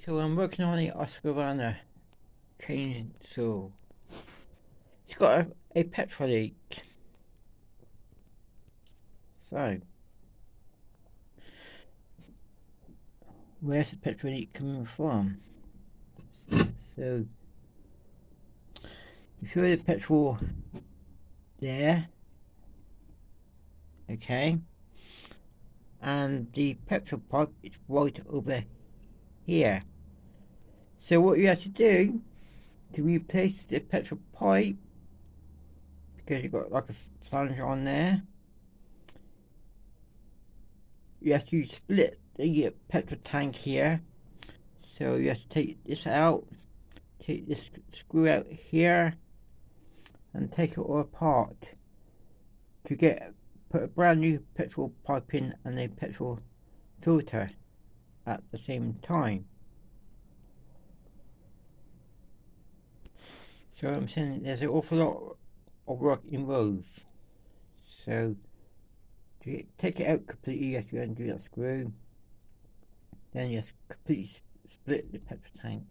So I'm working on a Husqvarna chainsaw. It's got a petrol leak. So, where's the petrol leak coming from? So, you feel the petrol there, okay, and the petrol pipe is right over here. So what you have to do to replace the petrol pipe, because you've got like a flange on there, you have to split the petrol tank here. So you have to take this out, take this screw out here, and take it all apart to put a brand new petrol pipe in and a petrol filter at the same time. So I'm saying there's an awful lot of work involved. So to take it out completely, you have to undo that screw. Then you have to completely split the petrol tank.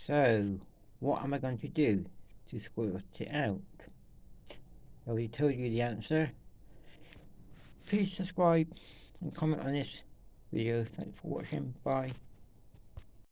So what am I going to do to sort it out? I already told you the answer. Please subscribe and comment on this video. Thanks for watching. Bye.